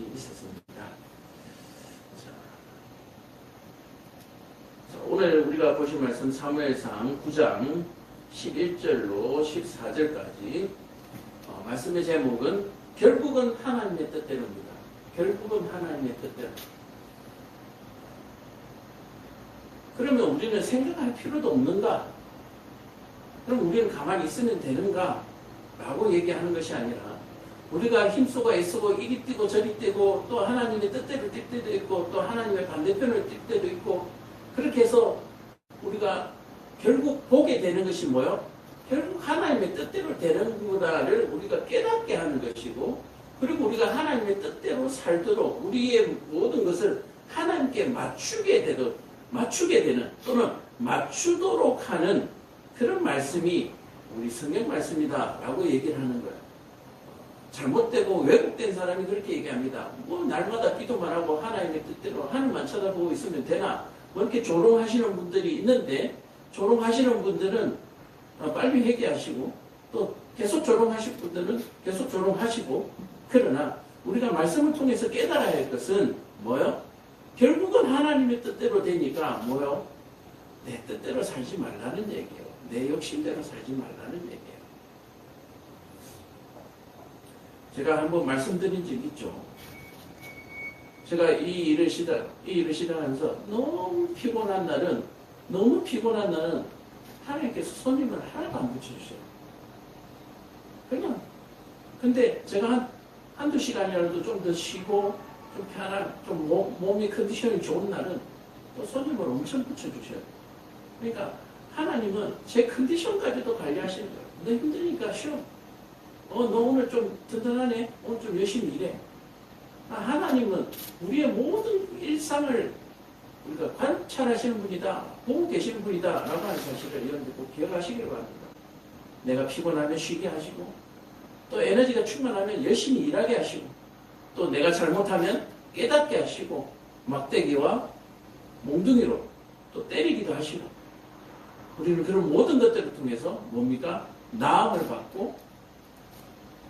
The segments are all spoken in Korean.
있었습니다. 자, 오늘 우리가 보실 말씀 사무엘상 9장 11절로 14절까지 말씀의 제목은 결국은 하나님의 뜻대로입니다. 결국은 하나님의 뜻대로. 그러면 우리는 생각할 필요도 없는가? 그럼 우리는 가만히 있으면 되는가? 라고 얘기하는 것이 아니라 우리가 힘쓰고 애쓰고 이리 뛰고 저리 뛰고 또 하나님의 뜻대로 뛸 때도 있고 또 하나님의 반대편을 뛸 때도 있고 그렇게 해서 우리가 결국 보게 되는 것이 뭐요? 결국 하나님의 뜻대로 되는구나를 우리가 깨닫게 하는 것이고 그리고 우리가 하나님의 뜻대로 살도록 우리의 모든 것을 하나님께 맞추게 되는 또는 맞추도록 하는 그런 말씀이 우리 성경 말씀이다 라고 얘기를 하는 거예요. 잘못되고 왜곡된 사람이 그렇게 얘기합니다. 뭐 날마다 기도만 하고 하나님의 뜻대로 하늘만 쳐다보고 있으면 되나? 뭐 이렇게 조롱하시는 분들이 있는데 조롱하시는 분들은 빨리 회개하시고 또 계속 조롱하실 분들은 계속 조롱하시고 그러나 우리가 말씀을 통해서 깨달아야 할 것은 뭐요? 결국은 하나님의 뜻대로 되니까 뭐요? 내 뜻대로 살지 말라는 얘기예요. 내 욕심대로 살지 말라는 얘기예요. 제가 한번 말씀드린 적 있죠. 제가 이 일을 시작하면서 너무 피곤한 날은 하나님께서 손님을 하나도 안 붙여주셔요. 그냥. 근데 제가 한두 시간이라도 좀 더 쉬고 좀 편한, 좀 몸의 컨디션이 좋은 날은 또 손님을 엄청 붙여주셔요. 그러니까 하나님은 제 컨디션까지도 관리하시는 거예요. 너 힘드니까 쉬어. 너 오늘 좀 든든하네. 오늘 좀 열심히 일해. 하나님은 우리의 모든 일상을 우리가 관찰하시는 분이다. 보고 계시는 분이다. 라고 하는 사실을 여러분들 꼭 기억하시길 바랍니다. 내가 피곤하면 쉬게 하시고 또 에너지가 충만하면 열심히 일하게 하시고 또 내가 잘못하면 깨닫게 하시고 막대기와 몽둥이로 또 때리기도 하시고 우리는 그런 모든 것들을 통해서 뭡니까? 나음을 받고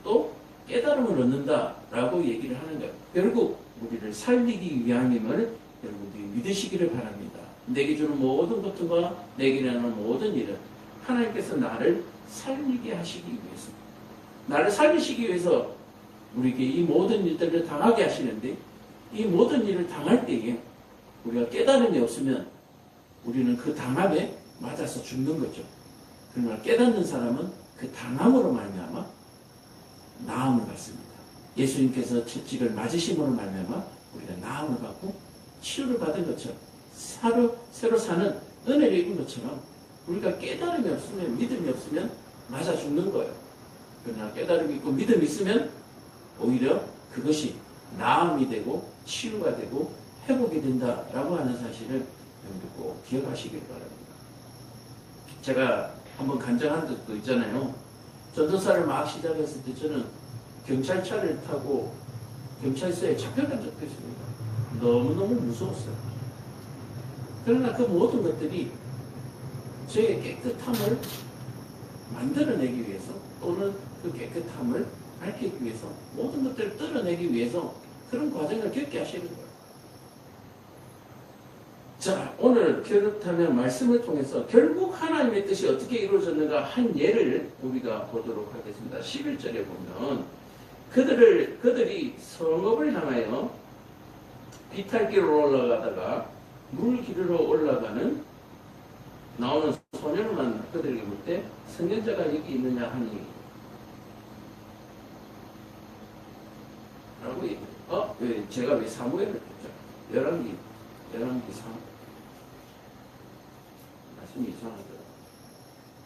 또 깨달음을 얻는다라고 얘기를 하는 거예요. 결국 우리를 살리기 위함임을 여러분들이 믿으시기를 바랍니다. 내게 주는 모든 것과 내게 일하는 모든 일은 하나님께서 나를 살리게 하시기 위해서 나를 살리시기 위해서 우리에게 이 모든 일들을 당하게 하시는데 이 모든 일을 당할 때에 우리가 깨달음이 없으면 우리는 그 당함에 맞아서 죽는 거죠. 그러나 깨닫는 사람은 그 당함으로 말미암아 나음을 받습니다. 예수님께서 채찍을 맞으심으로 말미암아 우리가 나음을 받고 치유를 받은 것처럼 새로 사는 은혜를 입은 것처럼 우리가 깨달음이 없으면 믿음이 없으면 맞아 죽는 거예요. 그러나 깨달음이 있고 믿음이 있으면 오히려 그것이 나음이 되고 치유가 되고 회복이 된다라고 하는 사실을 여러분들 꼭 기억하시길 바랍니다. 제가 한번 간증한 적도 있잖아요. 전도사를 막 시작했을 때 저는 경찰차를 타고 경찰서에 잡혀간 적도 있습니다. 너무너무 무서웠어요. 그러나 그 모든 것들이 저의 깨끗함을 만들어내기 위해서 또는 그 깨끗함을 밝히기 위해서 모든 것들을 뜯어내기 위해서 그런 과정을 겪게 하시는 거예요. 자, 오늘 그렇다면 말씀을 통해서 결국 하나님의 뜻이 어떻게 이루어졌는가 한 예를 우리가 보도록 하겠습니다. 11절에 보면 그들이 성읍을 향하여 비탈길로 올라가다가 물길로 올라가는 나오는 소년을 만나 그들에게 볼 때 선견자가 여기 있느냐 하니 라고 얘기해요. 제가 왜 사무엘을 했죠? 열왕기 3 말씀이 이상하더라고요.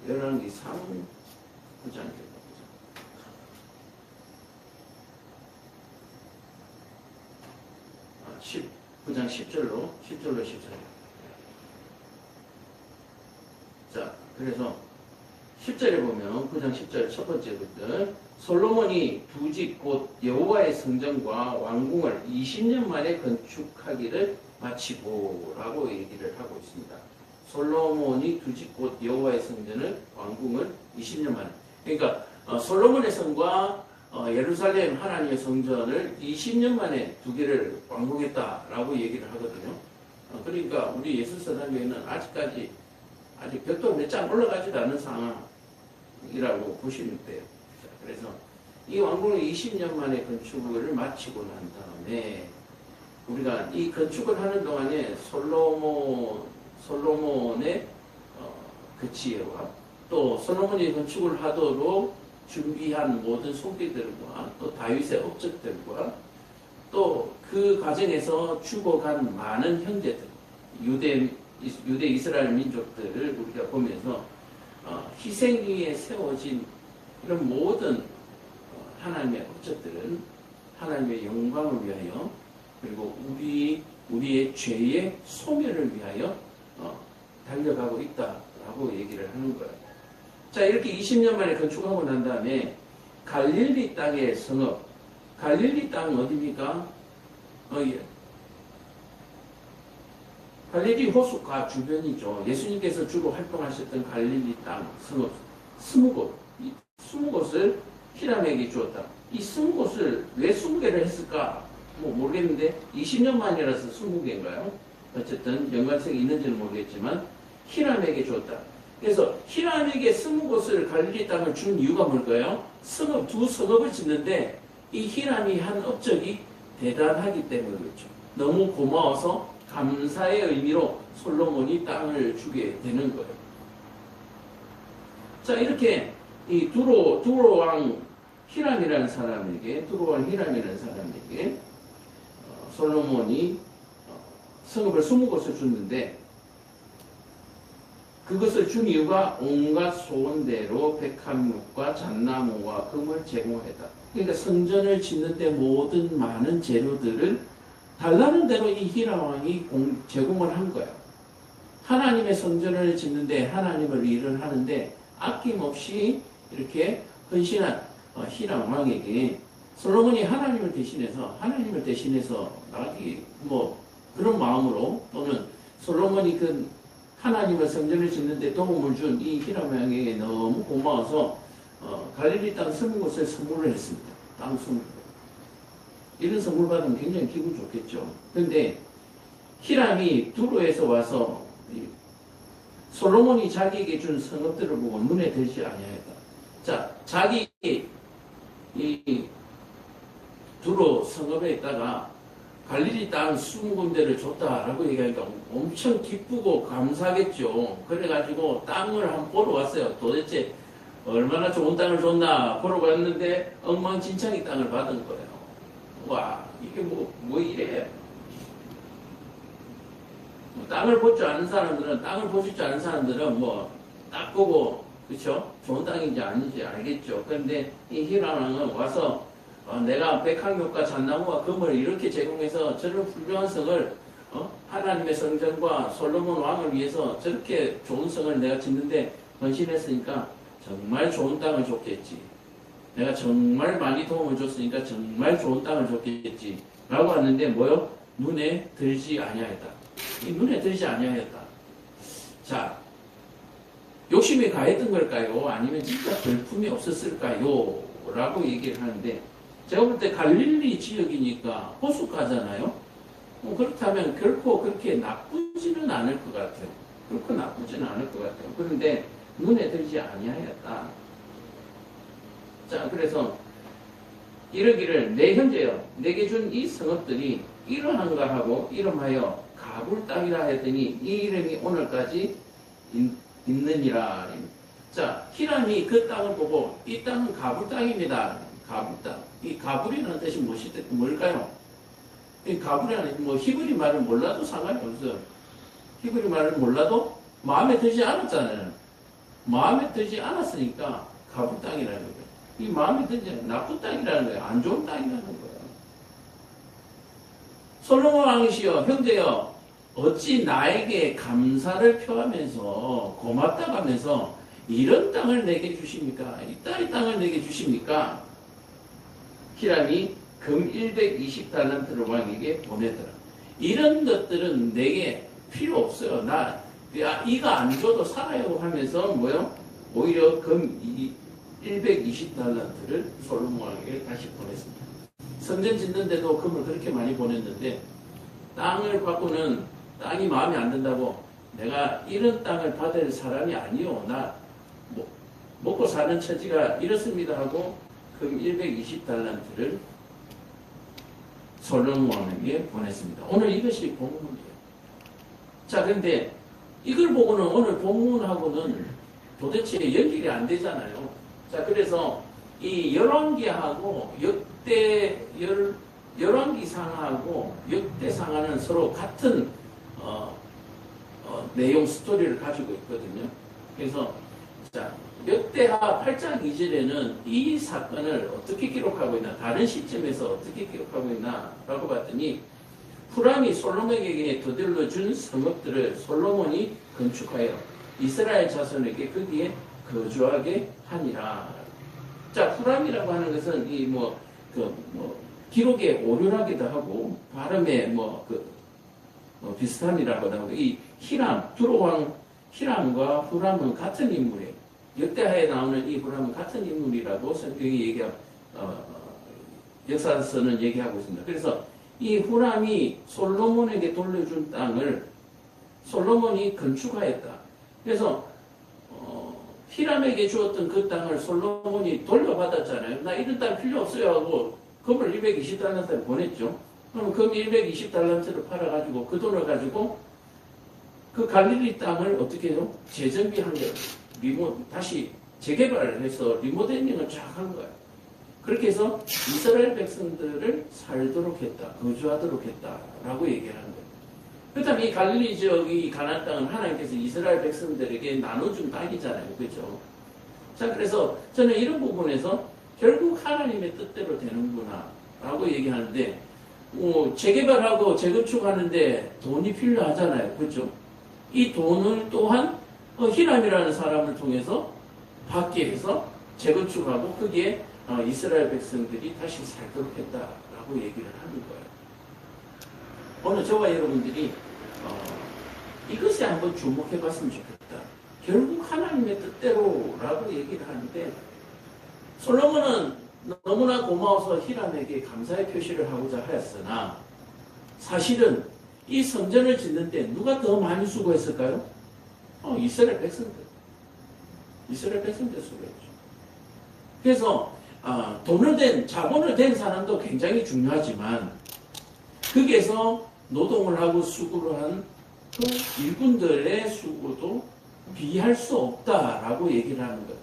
열왕기 3 9장입니다. 9장 10절로 14절. 자, 그래서 10절에 보면 9장 10절 첫 번째부터 솔로몬이 두 집 곧 여호와의 성전과 왕궁을 20년 만에 건축하기를 마치고 라고 얘기를 하고 있습니다. 솔로몬이 두 집 곧 여호와의 성전을 왕궁을 20년 만에. 그러니까 솔로몬의 성과 예루살렘 하나님의 성전을 20년 만에 두 개를 완공했다라고 얘기를 하거든요. 그러니까 우리 예술사단교회는 아직까지 아직 벽돌 몇 장 올라가지도 않은 상황이라고 보시면 돼요. 그래서 이 완공을 20년 만에 건축을 마치고 난 다음에 우리가 이 건축을 하는 동안에 솔로몬의 그 지혜와 또 솔로몬이 건축을 하도록 준비한 모든 소개들과 또 다윗의 업적들과 또 그 과정에서 죽어간 많은 형제들, 유대 이스라엘 민족들을 우리가 보면서 희생 위에 세워진 이런 모든 하나님의 업적들은 하나님의 영광을 위하여 그리고 우리의 죄의 소멸을 위하여 달려가고 있다라고 얘기를 하는 거예요. 자, 이렇게 20년 만에 건축하고 난 다음에 갈릴리 땅의 성읍, 갈릴리 땅 어디입니까? 갈릴리 호숫가 주변이죠. 예수님께서 주로 활동하셨던 갈릴리 땅 성읍 20곳, 이 20곳을 히람에게 주었다. 이 20곳을 왜 20개를 했을까? 모르겠는데 20년 만이라서 20개인가요? 어쨌든 연관성이 있는지는 모르겠지만 히람에게 주었다. 그래서 히람에게 20곳을 갈릴리 땅을 준 이유가 뭘까요? 두 성읍을 짓는데 이 히람이 한 업적이 대단하기 때문이죠. 너무 고마워서 감사의 의미로 솔로몬이 땅을 주게 되는 거예요. 자, 이렇게 이 두로왕 히람이라는 사람에게 솔로몬이 성읍을 20곳을 줬는데 그것을 준 이유가 온갖 소원대로 백합목과 잣나무와 금을 제공했다. 그러니까 성전을 짓는데 모든 많은 재료들을 달라는 대로 이 히람 왕이 제공을 한 거예요. 하나님의 성전을 짓는데 하나님을 일을 하는데 아낌없이 이렇게 헌신한 히람 왕에게 솔로몬이 하나님을 대신해서 그런 마음으로 또는 솔로몬이 그 하나님의 성전을 짓는데 도움을 준 이 히람 왕에게 너무 고마워서 갈릴리 땅 20곳을 선물을 했습니다. 땅 20곳. 이런 선물 받으면 굉장히 기분 좋겠죠. 그런데 히람이 두로에서 와서 솔로몬이 자기에게 준 성읍들을 보고 눈에 들지 아니하였다. 자, 자기 이 두로 성읍에 있다가 갈릴리 땅 20군데를 줬다라고 얘기하니까 엄청 기쁘고 감사하겠죠. 그래가지고 땅을 한번 보러 왔어요. 도대체 얼마나 좋은 땅을 줬나 보러 갔는데 엉망진창이 땅을 받은 거예요. 와, 이게 뭐 이래. 땅을 볼 줄 아는 사람들은 딱 보고, 그쵸? 좋은 땅인지 아닌지 알겠죠. 그런데 이 히람왕은 와서 내가 백합목과 잣나무와 금을 이렇게 제공해서 저런 훌륭한 성을 하나님의 성전과 솔로몬 왕을 위해서 저렇게 좋은 성을 내가 짓는데 헌신했으니까 정말 좋은 땅을 줬겠지. 내가 정말 많이 도움을 줬으니까 정말 좋은 땅을 줬겠지. 라고 하는데 뭐요? 눈에 들지 아니하였다. 눈에 들지 아니하였다. 자, 욕심이 가했던 걸까요? 아니면 진짜 별품이 없었을까요? 라고 얘기를 하는데 제가 볼 때 갈릴리 지역이니까 호숫가잖아요. 그렇다면 결코 그렇게 나쁘지는 않을 것 같아요. 그런데 눈에 들지 아니하였다. 자, 그래서 이러기를 내 형제여 내게 준 이 성읍들이 이러한가 하고 이름하여 가불 땅이라 했더니 이 이름이 오늘까지 있느니라. 자, 히람이 그 땅을 보고 이 땅은 가불 땅입니다. 가불 땅. 이 가불이라는 뜻이 뭘까요? 이 가불이라는 히브리 말을 몰라도 상관이 없어요. 히브리 말을 몰라도 마음에 들지 않았잖아요. 마음에 들지 않았으니까 가불 땅이라는 거예요. 이 마음에 들지 나쁜 땅이라는 거예요. 안 좋은 땅이라는 거예요. 솔로몬 왕이시여 형제여 어찌 나에게 감사를 표하면서 고맙다고 하면서 이런 땅을 내게 주십니까? 이따위 땅을 내게 주십니까? 히람이 금 120달란트를 왕에게 보내더라. 이런 것들은 내게 필요 없어요. 이가 안 줘도 살아요 하면서 오히려 금 120달란트를 솔로몬 왕에게 다시 보냈습니다. 성전 짓는데도 금을 그렇게 많이 보냈는데 땅을 바꾸는 땅이 마음에 안 든다고 내가 이런 땅을 받을 사람이 아니요. 나 먹고 사는 처지가 이렇습니다 하고 금 120달란트를 솔로몬 왕에게 보냈습니다. 오늘 이것이 본문이에요. 자, 그런데 이걸 보고는 오늘 본문하고는 도대체 연결이 안 되잖아요. 자, 그래서 이 열왕기하고 열왕기상하고 역대상하는 서로 같은 내용 스토리를 가지고 있거든요. 그래서 자, 역대하 8장 2절에는 이 사건을 어떻게 기록하고 있나, 다른 시점에서 어떻게 기록하고 있나 라고 봤더니 후람이 솔로몬에게 거들러 준 성읍들을 솔로몬이 건축하여 이스라엘 자손에게 거기에 거주하게 하니라. 자, 후람이라고 하는 것은 기록에 오류하기도 하고 발음에 비슷함이라고도 하고, 이 히람, 두로왕 히람과 후람은 같은 인물이에요. 역대하에 나오는 이 후람은 같은 인물이라고 성경이 역사서는 얘기하고 있습니다. 그래서 이 후람이 솔로몬에게 돌려준 땅을 솔로몬이 건축하였다. 그래서 히람에게 주었던 그 땅을 솔로몬이 돌려받았잖아요. 나 이런 땅 필요 없어요 하고 금을 120달란트를 보냈죠. 그럼 금 120달란트를 팔아가지고 그 돈을 가지고 그 갈릴리 땅을 어떻게 해요? 재정비한 거예요. 다시 재개발을 해서 리모델링을 쫙 한 거예요. 그렇게 해서 이스라엘 백성들을 살도록 했다, 거주하도록 했다라고 얘기를 하는 거예요. 그 다음에 이 갈릴리 지역이 가나안 땅은 하나님께서 이스라엘 백성들에게 나눠준 땅이잖아요. 그렇죠? 자, 그래서 저는 이런 부분에서 결국 하나님의 뜻대로 되는구나 라고 얘기하는데, 재개발하고 재건축하는데 돈이 필요하잖아요. 그렇죠? 이 돈을 또한 히람이라는 사람을 통해서 받게 해서 재건축하고 거기에 이스라엘 백성들이 다시 살도록 했다라고 얘기를 하는 거예요. 오늘 저와 여러분들이 이것에 한번 주목해 봤으면 좋겠다. 결국 하나님의 뜻대로라고 얘기를 하는데, 솔로몬은 너무나 고마워서 히람에게 감사의 표시를 하고자 하였으나 사실은 이 성전을 짓는데 누가 더 많이 수고했을까요? 이스라엘 백성들. 이스라엘 백성들 수고했죠. 그래서 자본을 댄 사람도 굉장히 중요하지만 거기에서 노동을 하고 수고를 한 그 일꾼들의 수고도 비할 수 없다라고 얘기를 하는 거예요.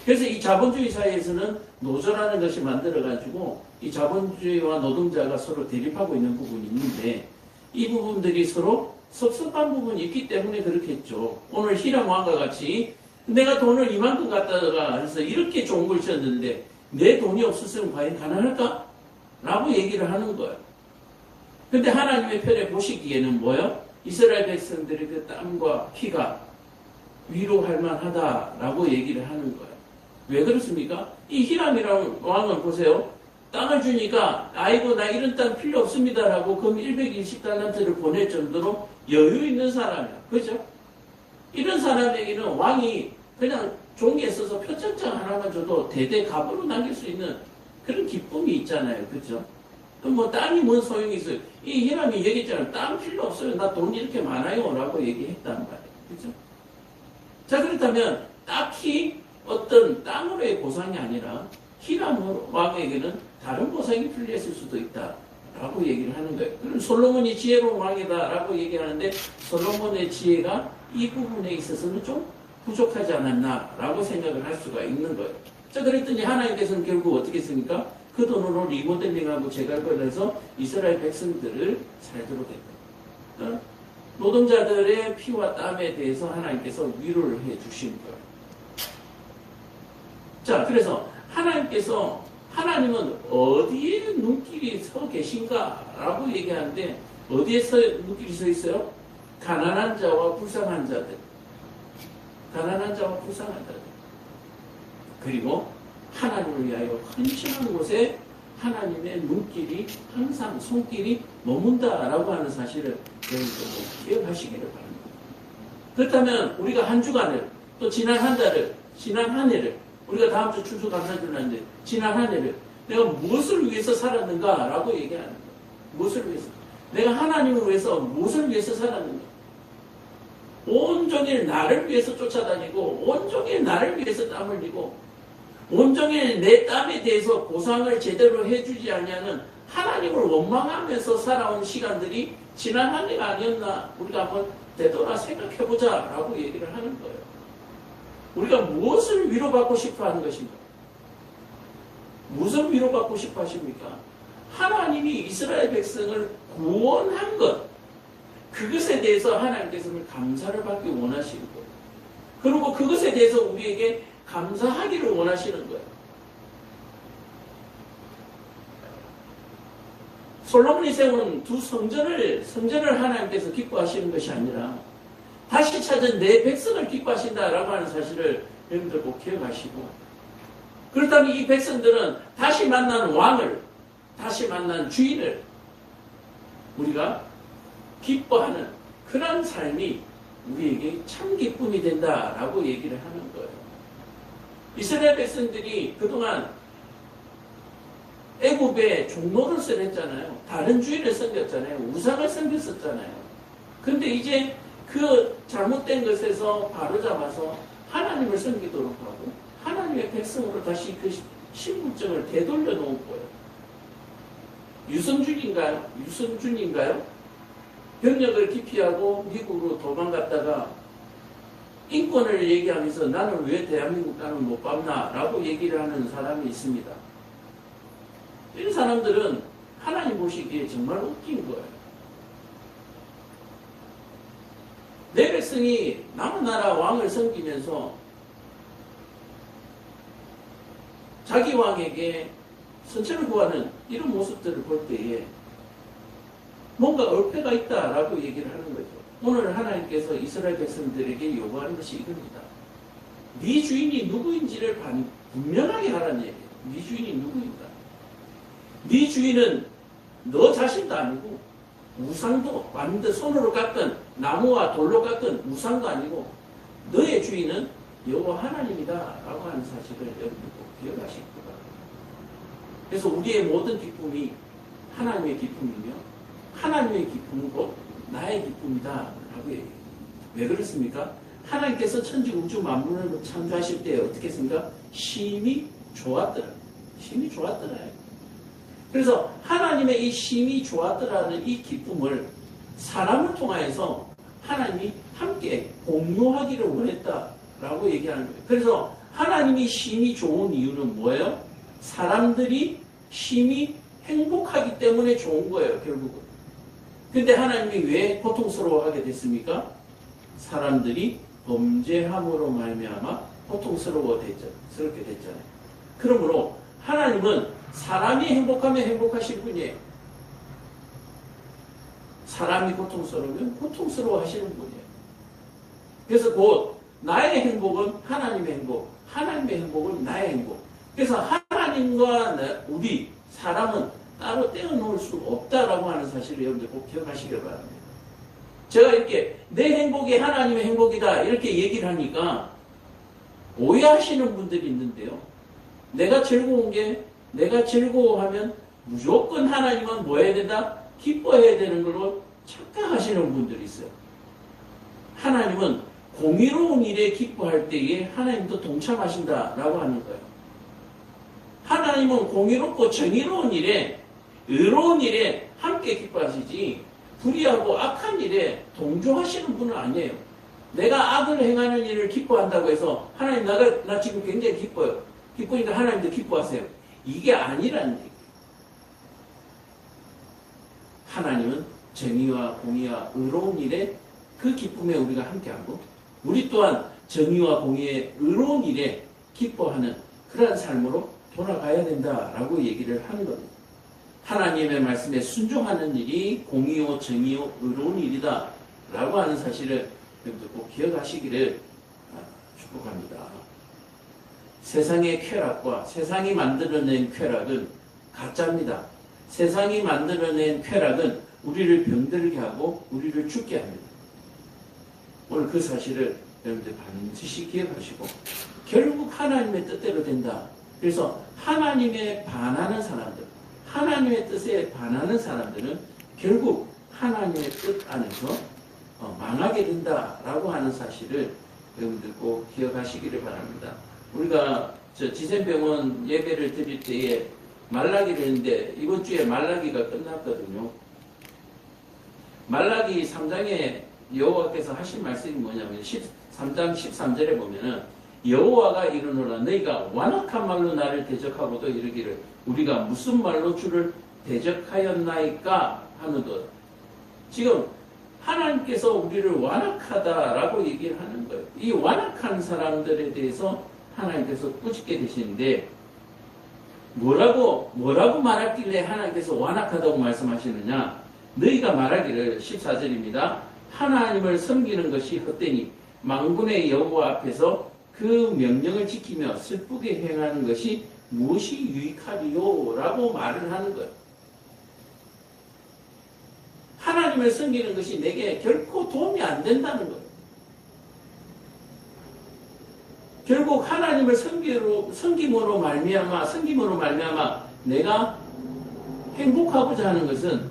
그래서 이 자본주의 사회에서는 노조라는 것이 만들어가지고 이 자본주의와 노동자가 서로 대립하고 있는 부분이 있는데, 이 부분들이 서로 섭섭한 부분이 있기 때문에 그렇겠죠. 오늘 히람 왕과 같이 내가 돈을 이만큼 갖다가 해서 이렇게 좋은 걸 지었는데 내 돈이 없었으면 과연 가능할까? 라고 얘기를 하는 거예요. 근데 하나님의 편에 보시기에는 뭐예요? 이스라엘 백성들의 그 땀과 피가 위로할 만하다라고 얘기를 하는 거예요. 왜 그렇습니까? 이 히람이라는 왕을 보세요. 땅을 주니까 아이고 나 이런 땅 필요 없습니다라고 금 120달란트를 보낼 정도로 여유 있는 사람이야. 그죠? 이런 사람에게는 왕이 그냥 종이에 써서 표창장 하나만 줘도 대대 갑으로 남길 수 있는 그런 기쁨이 있잖아요. 그죠? 그럼 땅이 뭔 소용이 있어요? 이 히람이 얘기했잖아요. 땅 필요 없어요. 나 돈 이렇게 많아요. 라고 얘기했단 말이에요. 그죠? 자, 그렇다면 딱히 어떤 땅으로의 보상이 아니라 히람 왕에게는 다른 보상이 필요했을 수도 있다라고 얘기를 하는 거예요. 그럼 솔로몬이 지혜로운 왕이다라고 얘기하는데 솔로몬의 지혜가 이 부분에 있어서는 좀 부족하지 않았나라고 생각을 할 수가 있는 거예요. 자, 그랬더니 하나님께서는 결국 어떻게 했습니까? 그 돈으로 리모델링하고 재개발을 해서 이스라엘 백성들을 살도록 했다. 노동자들의 피와 땀에 대해서 하나님께서 위로를 해 주신 거예요. 자, 그래서 하나님은 어디에 눈길이 서 계신가라고 얘기하는데, 어디에 눈길이 서 있어요? 가난한 자와 불쌍한 자들. 가난한 자와 불쌍한 자들. 그리고 하나님을 위하여 헌신하는 곳에 하나님의 눈길이 항상 손길이 머문다라고 하는 사실을 여러분들 기억하시기를 바랍니다. 그렇다면 우리가 한 주간을, 또 지난 한 달을, 지난 한 해를 우리가 다음 주 추수감사절 하는데 지난 한 해를 내가 무엇을 위해서 살았는가라고 얘기하는 거예요. 무엇을 위해서? 내가 하나님을 위해서 무엇을 위해서 살았는가? 온종일 나를 위해서 쫓아다니고 온종일 나를 위해서 땀 흘리고 온종일 내 땀에 대해서 보상을 제대로 해주지 않냐는 하나님을 원망하면서 살아온 시간들이 지난 한 해가 아니었나 우리가 한번 되돌아 생각해보자 라고 얘기를 하는 거예요. 우리가 무엇을 위로받고 싶어 하는 것인가? 무엇을 위로받고 싶어 하십니까? 하나님이 이스라엘 백성을 구원한 것, 그것에 대해서 하나님께서는 감사를 받기 원하시는 거예요. 그리고 그것에 대해서 우리에게 감사하기를 원하시는 거예요. 솔로몬이 세운 두 성전을 하나님께서 기뻐하시는 것이 아니라 다시 찾은 내 백성을 기뻐하신다라고 하는 사실을 여러분들 꼭 기억하시고, 그렇다면 이 백성들은 다시 만난 왕을, 다시 만난 주인을 우리가 기뻐하는 그런 삶이 우리에게 참 기쁨이 된다라고 얘기를 하는 거예요. 이스라엘 백성들이 그동안 애굽에 종노릇을 했잖아요. 다른 주인을 섬겼잖아요. 우상을 섬겼었잖아요. 근데 이제 그 잘못된 것에서 바로잡아서 하나님을 섬기도록 하고 하나님의 백성으로 다시 그 신분증을 되돌려 놓은 거예요. 유승준인가요? 병력을 기피하고 미국으로 도망갔다가 인권을 얘기하면서 나는 왜 대한민국 땅을 못 밟나? 라고 얘기를 하는 사람이 있습니다. 이런 사람들은 하나님 보시기에 정말 웃긴 거예요. 내 백성이 남은 나라 왕을 섬기면서 자기 왕에게 선처를 구하는 이런 모습들을 볼 때에 뭔가 얼패가 있다라고 얘기를 하는 거죠. 오늘 하나님께서 이스라엘 백성들에게 요구하는 것이 이겁니다. 네 주인이 누구인지를 분명하게 하라는 얘기예요. 네 주인이 누구인가? 네 주인은 너 자신도 아니고 우상도 완전 손으로 깎은 나무와 돌로 깎은 우상도 아니고 너의 주인은 여호와 하나님이다 라고 하는 사실을 여러분 꼭 기억하시기 바랍니다. 그래서 우리의 모든 기쁨이 하나님의 기쁨이며 하나님의 기쁨은 곧 나의 기쁨이다 라고 얘기해요. 왜 그렇습니까? 하나님께서 천지 우주 만물을 창조하실 때 어떻게 했습니까? 심히 좋았더라. 심히 좋았더라. 그래서 하나님의 이 심히 좋았더라는 이 기쁨을 사람을 통하여서 하나님이 함께 공유하기를 원했다라고 얘기하는 거예요. 그래서 하나님이 심히 좋은 이유는 뭐예요? 사람들이 심히 행복하기 때문에 좋은 거예요, 결국은. 근데 하나님이 왜 고통스러워하게 됐습니까? 사람들이 범죄함으로 말미암아 고통스럽게 됐잖아요. 그러므로 하나님은 사람이 행복하면 행복하실 분이에요. 사람이 고통스러우면 고통스러워 하시는 분이에요. 그래서 곧 나의 행복은 하나님의 행복, 하나님의 행복은 나의 행복. 그래서 하나님과 우리 사람은 따로 떼어놓을 수 없다라고 하는 사실을 여러분들 꼭 기억하시길 바랍니다. 제가 이렇게 내 행복이 하나님의 행복이다 이렇게 얘기를 하니까 오해하시는 분들이 있는데요. 내가 즐거워하면 무조건 하나님은 뭐 해야 된다? 기뻐해야 되는 걸로 착각하시는 분들이 있어요. 하나님은 공의로운 일에 기뻐할 때에 하나님도 동참하신다라고 하는 거예요. 하나님은 공의롭고 정의로운 일에, 의로운 일에 함께 기뻐하시지 불의하고 악한 일에 동조하시는 분은 아니에요. 내가 악을 행하는 일을 기뻐한다고 해서 하나님 나 지금 굉장히 기뻐요. 기쁘니까 하나님도 기뻐하세요. 이게 아니라는 얘기예요. 하나님은 정의와 공의와 의로운 일에 그 기쁨에 우리가 함께하고 우리 또한 정의와 공의의 의로운 일에 기뻐하는 그러한 삶으로 돌아가야 된다라고 얘기를 하는 겁니다. 하나님의 말씀에 순종하는 일이 공의요 정의요 의로운 일이다 라고 하는 사실을 여러분들 꼭 기억하시기를 축복합니다. 세상의 쾌락과 세상이 만들어낸 쾌락은 가짜입니다. 세상이 만들어낸 쾌락은 우리를 병들게 하고 우리를 죽게 합니다. 오늘 그 사실을 여러분들 반드시 기억하시고 결국 하나님의 뜻대로 된다. 그래서 하나님의 반하는 사람들, 하나님의 뜻에 반하는 사람들은 결국 하나님의 뜻 안에서 망하게 된다라고 하는 사실을 여러분들 꼭 기억하시기를 바랍니다. 우리가 지센병원 예배를 드릴 때에 말라기를 했는데 이번 주에 말라기가 끝났거든요. 말라기 3장에 여호와께서 하신 말씀이 뭐냐면 3장 13절에 보면은 여호와가 이르노라 너희가 완악한 말로 나를 대적하고도 이르기를 우리가 무슨 말로 주를 대적하였나이까 하는도 지금 하나님께서 우리를 완악하다라고 얘기를 하는 거예요. 이 완악한 사람들에 대해서 하나님께서 꾸짖게 되시는데 뭐라고 말하길래 하나님께서 완악하다고 말씀하시느냐? 너희가 말하기를 14절입니다. 하나님을 섬기는 것이 헛되니 만군의 여호와 앞에서 그 명령을 지키며 슬프게 행하는 것이 무엇이 유익하리요? 라고 말을 하는 거예요. 하나님을 섬기는 것이 내게 결코 도움이 안 된다는 거예요. 결국 하나님을 섬김으로 말미암아 내가 행복하고자 하는 것은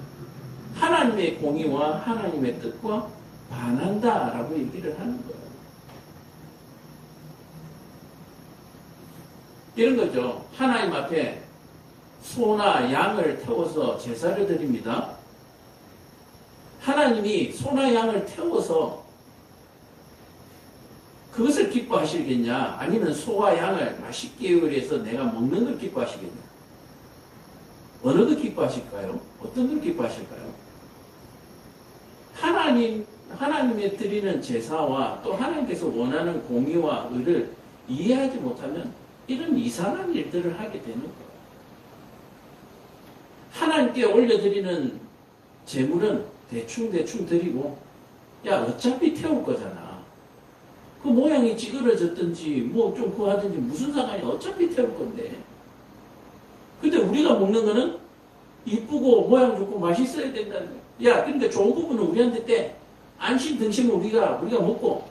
하나님의 공의와 하나님의 뜻과 반한다라고 얘기를 하는 거예요. 이런 거죠. 하나님 앞에 소나 양을 태워서 제사를 드립니다. 하나님이 소나 양을 태워서 그것을 기뻐하시겠냐? 아니면 소와 양을 맛있게 요리해서 내가 먹는 걸 기뻐하시겠냐? 어느 걸 기뻐하실까요? 어떤 걸 기뻐하실까요? 하나님의 드리는 제사와 또 하나님께서 원하는 공의와 의를 이해하지 못하면 이런 이상한 일들을 하게 되는 거예요. 하나님께 올려드리는 제물은 대충 드리고 야 어차피 태울 거잖아. 그 모양이 찌그러졌든지 뭐 좀 그거 하든지 무슨 상관이 어차피 태울 건데. 근데 우리가 먹는 거는 이쁘고 모양 좋고 맛있어야 된다는 거야. 야 그러니까 좋은 부분은 우리한테 때 안심 등심은 우리가 먹고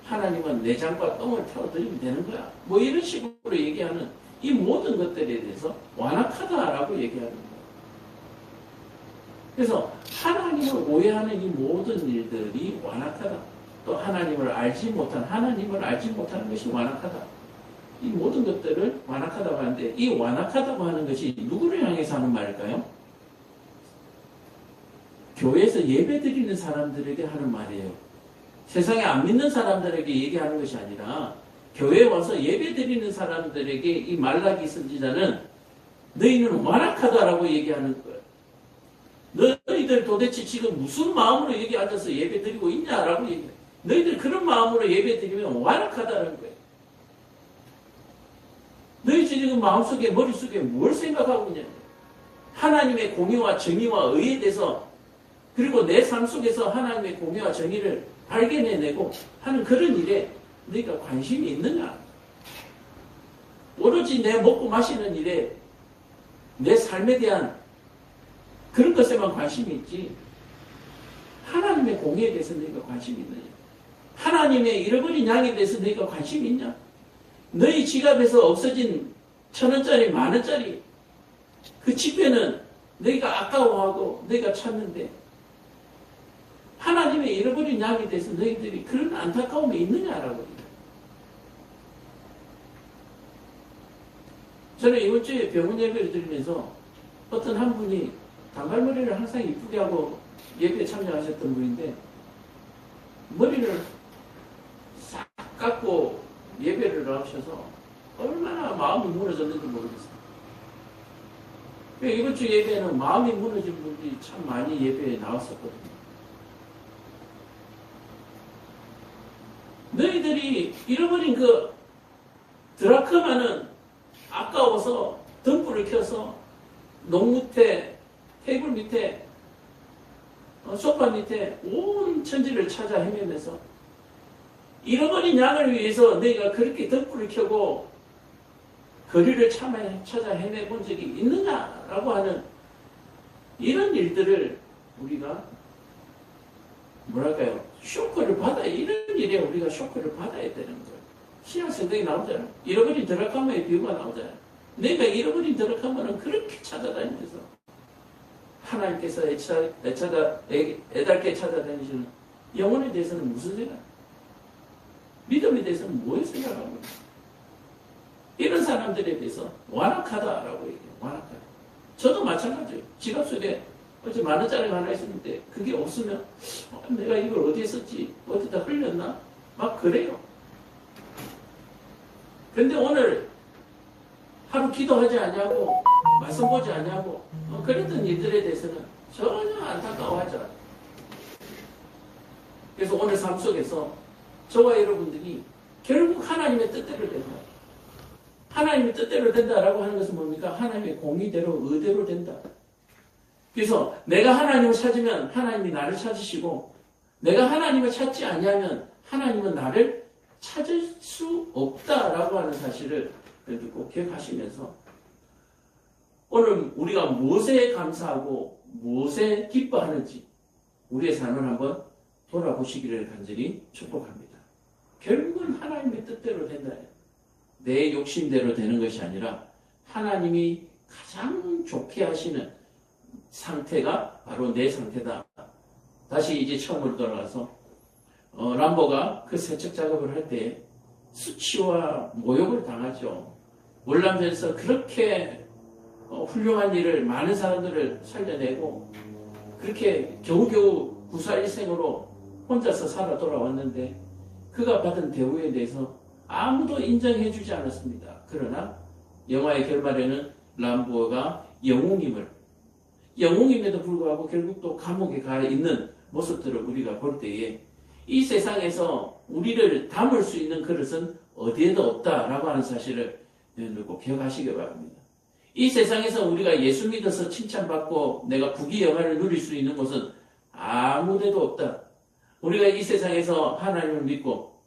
하나님은 내장과 똥을 태워드리면 되는 거야. 뭐 이런 식으로 얘기하는 이 모든 것들에 대해서 완악하다라고 얘기하는 거야. 그래서 하나님을 오해하는 이 모든 일들이 완악하다. 또 하나님을 알지 못하는 것이 완악하다. 이 모든 것들을 완악하다고 하는데 이 완악하다고 하는 것이 누구를 향해서 하는 말일까요? 교회에서 예배드리는 사람들에게 하는 말이에요. 세상에 안 믿는 사람들에게 얘기하는 것이 아니라 교회에 와서 예배드리는 사람들에게 이 말라기 선지자는 너희는 완악하다라고 얘기하는 거예요. 너희들 도대체 지금 무슨 마음으로 여기 앉아서 예배드리고 있냐라고 얘기해요. 너희들 그런 마음으로 예배드리면 완악하다는 거예요. 너희 지금 마음속에 머릿속에 뭘 생각하고 있냐. 하나님의 공의와 정의와 의에 대해서 그리고 내 삶 속에서 하나님의 공의와 정의를 발견해내고 하는 그런 일에 너희가 관심이 있느냐. 오로지 내 먹고 마시는 일에 내 삶에 대한 그런 것에만 관심이 있지 하나님의 공의에 대해서 너희가 관심이 있느냐. 하나님의 잃어버린 양에 대해서 너희가 관심이 있냐. 너희 지갑에서 없어진 1,000원짜리, 10,000원짜리 그 지폐는 너희가 아까워하고 너희가 찾는데 하나님의 잃어버린 양에 대해서 너희들이 그런 안타까움이 있느냐라고. 저는 이번 주에 병원 예배를 드리면서 어떤 한 분이 단발머리를 항상 이쁘게 하고 예배에 참여하셨던 분인데 머리를 싹 깎고 예배를 하셔서 얼마나 마음이 무너졌는지 모르겠어요. 이번 주 예배에는 마음이 무너진 분들이 참 많이 예배에 나왔었거든요. 너희들이 잃어버린 그 드라크마는 아까워서 등불을 켜서 농 밑에, 테이블 밑에, 소파 밑에 온 천지를 찾아 헤매면서 잃어버린 양을 위해서 너희가 그렇게 등불을 켜고 거리를 찾아 헤매본 적이 있느냐라고 하는 이런 일들을 우리가 뭐랄까요? 쇼크를 이런 일에 우리가 쇼크를 받아야 되는 거예요. 신약 성경이 나오잖아요. 잃어버린 드라카마의 비유가 나오잖아요. 내가 잃어버린 드라카마는 그렇게 찾아다니면서 하나님께서 애달게 찾아다니시는 영혼에 대해서는 무슨 생각? 믿음에 대해서는 뭐에 생각하고 있어요? 이런 사람들에 대해서 완악하다라고 얘기해요. 완악하다. 저도 마찬가지예요. 지갑 속에 어제 10,000원짜리가 하나 있었는데 그게 없으면 내가 이걸 어디에 썼지? 어디다 흘렸나? 막 그래요. 근데 오늘 하루 기도하지 않냐고 말씀 보지 않냐고 그랬던 일들에 대해서는 전혀 안타까워하지 않아요. 그래서 오늘 삶 속에서 저와 여러분들이 결국 하나님의 뜻대로 된다. 하나님의 뜻대로 된다라고 하는 것은 뭡니까? 하나님의 공의대로 의대로 된다. 그래서 내가 하나님을 찾으면 하나님이 나를 찾으시고 내가 하나님을 찾지 않으면 하나님은 나를 찾을 수 없다라고 하는 사실을 꼭 기억하시면서 오늘 우리가 무엇에 감사하고 무엇에 기뻐하는지 우리의 삶을 한번 돌아보시기를 간절히 축복합니다. 결국은 하나님의 뜻대로 된다. 내 욕심대로 되는 것이 아니라 하나님이 가장 좋게 하시는 상태가 바로 내 상태다. 다시 이제 처음으로 돌아가서 람보가 그 세척 작업을 할 때 수치와 모욕을 당하죠. 월남전에서 그렇게 훌륭한 일을 많은 사람들을 살려내고 그렇게 겨우겨우 구사일생으로 혼자서 살아 돌아왔는데 그가 받은 대우에 대해서 아무도 인정해주지 않았습니다. 그러나 영화의 결말에는 람보가 영웅임에도 불구하고 결국 또 감옥에 가 있는 모습들을 우리가 볼 때에 이 세상에서 우리를 담을 수 있는 그릇은 어디에도 없다라고 하는 사실을 꼭 기억하시기 바랍니다. 이 세상에서 우리가 예수 믿어서 칭찬받고 내가 부귀영화를 누릴 수 있는 곳은 아무데도 없다. 우리가 이 세상에서 하나님을 믿고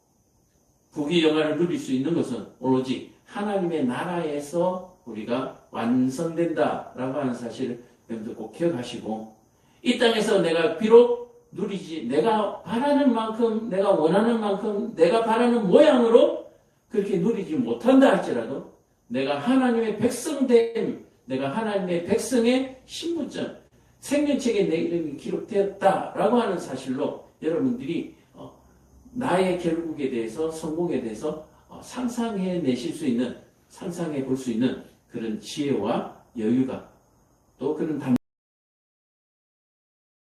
부귀영화를 누릴 수 있는 것은 오로지 하나님의 나라에서 우리가 완성된다라고 하는 사실을 여러분들 꼭 기억하시고 이 땅에서 내가 비록 누리지 내가 바라는 만큼 내가 원하는 만큼 내가 바라는 모양으로 그렇게 누리지 못한다 할지라도 내가 하나님의 백성됨 내가 하나님의 백성의 신분증 생명책에 내 이름이 기록되었다라고 하는 사실로 여러분들이 나의 결국에 대해서 성공에 대해서 상상해 내실 수 있는 상상해 볼 수 있는 그런 지혜와 여유가 또 그런